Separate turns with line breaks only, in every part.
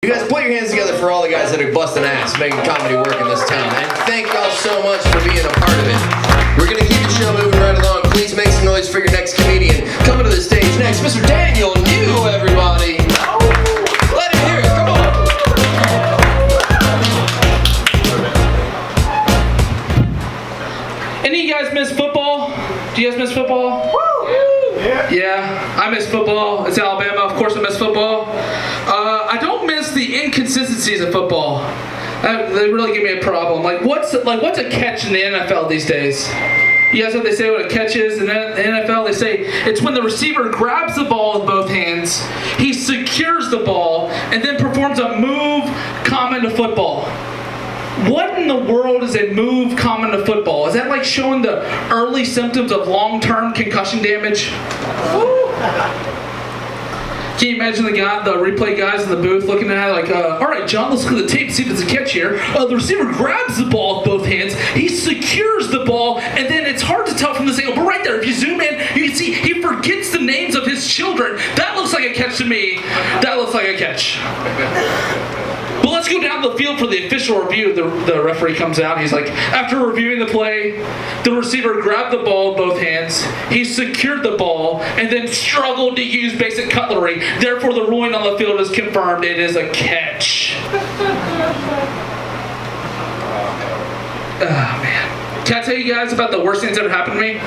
You guys put your hands together for all the guys that are busting ass, making comedy work in this town. And thank y'all so much for being a part of it. We're going to keep the show moving right along. Please make some noise for your next comedian. Coming to the stage next, Mr. Daniel Mule, everybody. Let him hear it. Come on.
Any of you guys miss football? Do you guys miss football? Yeah, I miss football. It's Alabama. Of course I miss football. I don't miss the inconsistencies of football. They really give me a problem. Like what's a catch in the NFL these days? You guys know what they say what a catch is in the NFL? They say it's when the receiver grabs the ball with both hands, he secures the ball, and then performs a move common to football. What in the world is a move common to football? Is that like showing the early symptoms of long-term concussion damage? Can you imagine the replay guys in the booth looking at it like, all right, John, let's look at the tape, see if it's a catch here. The receiver grabs the ball with both hands, he secures the ball, and then it's hard to tell from this angle, but right there, if you zoom in, you can see he forgets the names of his children. That looks like a catch to me. That looks like a catch. But let's go down the field for the official review. The referee comes out and he's like, after reviewing the play, the receiver grabbed the ball with both hands, he secured the ball, and then struggled to use basic cutlery. Therefore, the ruling on the field is confirmed. It is a catch. Oh, man. Can I tell you guys about the worst thing that's ever happened to me?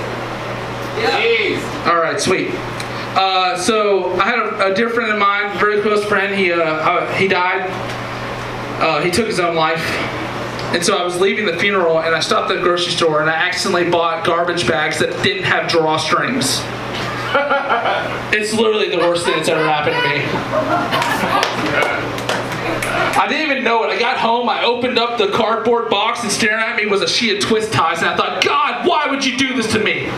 Yeah.
All right, sweet. So I had a dear friend of mine, very close friend. He died. He took his own life. And so I was leaving the funeral and I stopped at the grocery store and I accidentally bought garbage bags that didn't have drawstrings. It's literally the worst thing that's ever happened to me. I didn't even know it. I got home, I opened up the cardboard box and staring at me was a sheet of twist ties and I thought, God, why would you do this to me?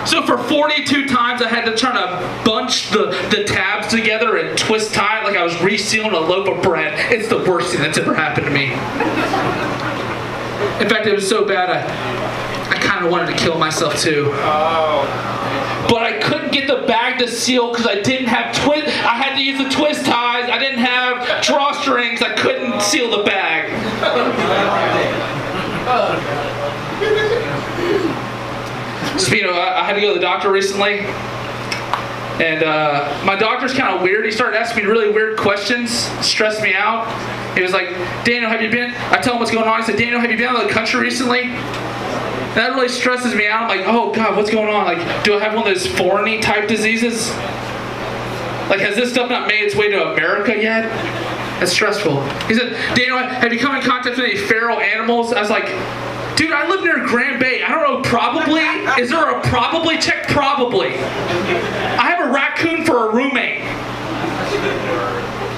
So for 42 times I had to try to bunch the tabs together and twist tie it like I was resealing a loaf of bread. It's the worst thing that's ever happened to me. In fact, it was so bad I kind of wanted to kill myself too. But I couldn't get the bag to seal because I didn't have I had to use the twist ties. I didn't have drawstrings. I couldn't seal the bag. Speaking of, I had to go to the doctor recently, and my doctor's kind of weird. He started asking me really weird questions, stressed me out. He was like, Daniel, have you been? I tell him what's going on. He said, Daniel, have you been out of the country recently? And that really stresses me out. I'm like, oh God, what's going on? Like, do I have one of those foreign-y type diseases? Like, has this stuff not made its way to America yet? That's stressful. He said, Daniel, have you come in contact with any feral animals? I was like, dude, I live near Grand Bay. I don't know, probably? Is there a probably? Check probably. I have a raccoon for a roommate.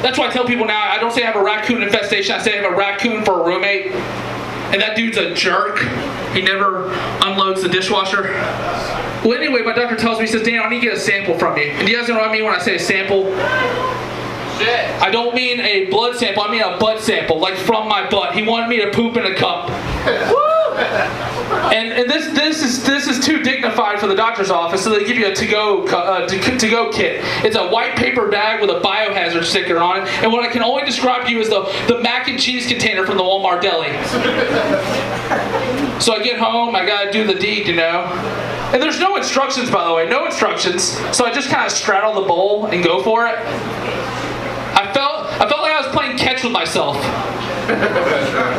That's why I tell people now, I don't say I have a raccoon infestation, I say I have a raccoon for a roommate. And that dude's a jerk. He never unloads the dishwasher. Well, anyway, my doctor tells me, he says, Dan, I need to get a sample from you. And do you guys know what I mean when I say a sample?
Shit.
I don't mean a blood sample, I mean a butt sample, like from my butt. He wanted me to poop in a cup. And this is too dignified for the doctor's office, so they give you a to-go kit. It's a white paper bag with a biohazard sticker on it, and what I can only describe to you is the mac and cheese container from the Walmart deli. So I get home, I gotta do the deed, you know. And there's no instructions, by the way, no instructions. So I just kind of straddle the bowl and go for it. I felt like I was playing catch with myself.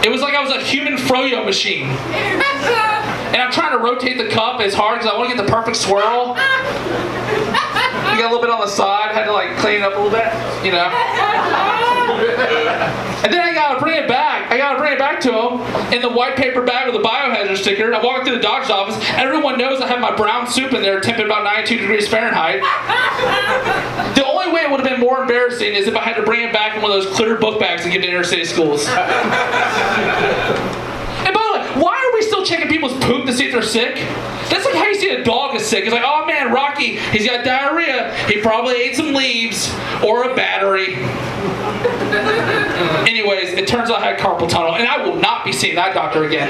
It was like I was a human froyo machine. And I'm trying to rotate the cup as hard because I want to get the perfect swirl. I got a little bit on the side, had to like clean it up a little bit, you know. And then I gotta bring it back. I gotta bring it back to him in the white paper bag with the biohazard sticker. I walk through the doctor's office. Everyone knows I have my brown soup in there, temperature about 92 degrees Fahrenheit. The only way it would have been more embarrassing is if I had to bring it back in one of those clear book bags and get to inner city schools. And by the way, why are we still checking people's poop to see if they're sick? That's like how you see a dog is sick. It's like, oh man, Rocky, he's got diarrhea. He probably ate some leaves or a battery. Anyways, it turns out I had carpal tunnel, and I will not be seeing that doctor again.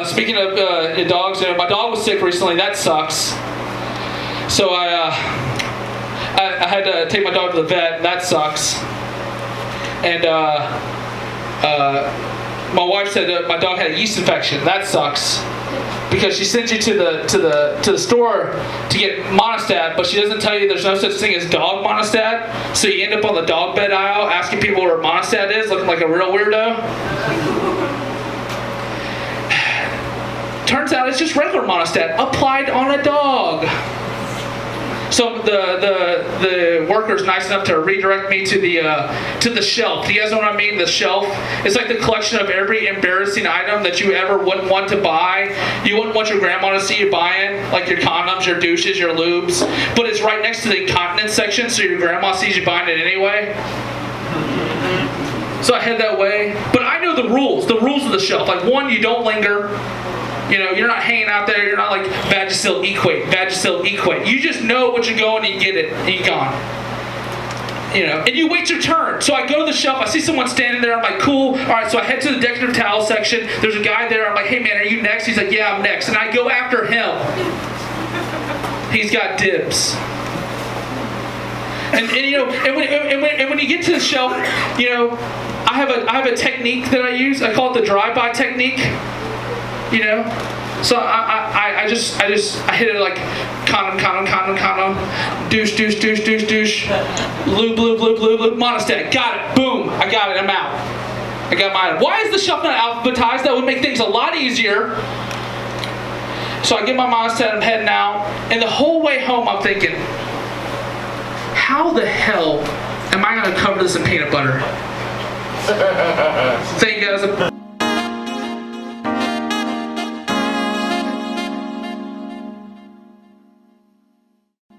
Speaking of dogs, my dog was sick recently. That sucks. So I had to take my dog to the vet. That sucks. And my wife said that my dog had a yeast infection. That sucks. Because she sends you to the store to get monostat, but she doesn't tell you there's no such thing as dog monostat. So you end up on the dog bed aisle asking people where monostat is, looking like a real weirdo. Turns out it's just regular monostat applied on a dog. So the worker's nice enough to redirect me to the shelf. Do you guys know what I mean? The shelf. It's like the collection of every embarrassing item that you ever wouldn't want to buy. You wouldn't want your grandma to see you buying, like your condoms, your douches, your lubes. But it's right next to the incontinence section, so your grandma sees you buying it anyway. So I head that way. But I know the rules of the shelf. Like, one, you don't linger. You know, you're not hanging out there. You're not like Vagisil equate. You just know what you're going and you get it and you're gone. You know, and you wait your turn. So I go to the shelf. I see someone standing there. I'm like, cool. All right, so I head to the decorative towel section. There's a guy there. I'm like, hey, man, are you next? He's like, yeah, I'm next. And I go after him. He's got dibs. And you know, and when you get to the shelf, you know, I have a technique that I use. I call it the drive-by technique. You know, so I hit it like condom, douche, lube, monostat, got it, boom, I got it, I'm out. I got mine. Why is the shelf not alphabetized? That would make things a lot easier. So I get my monostat, I'm heading out, and the whole way home I'm thinking, how the hell am I going to cover this in peanut butter? Thank you guys.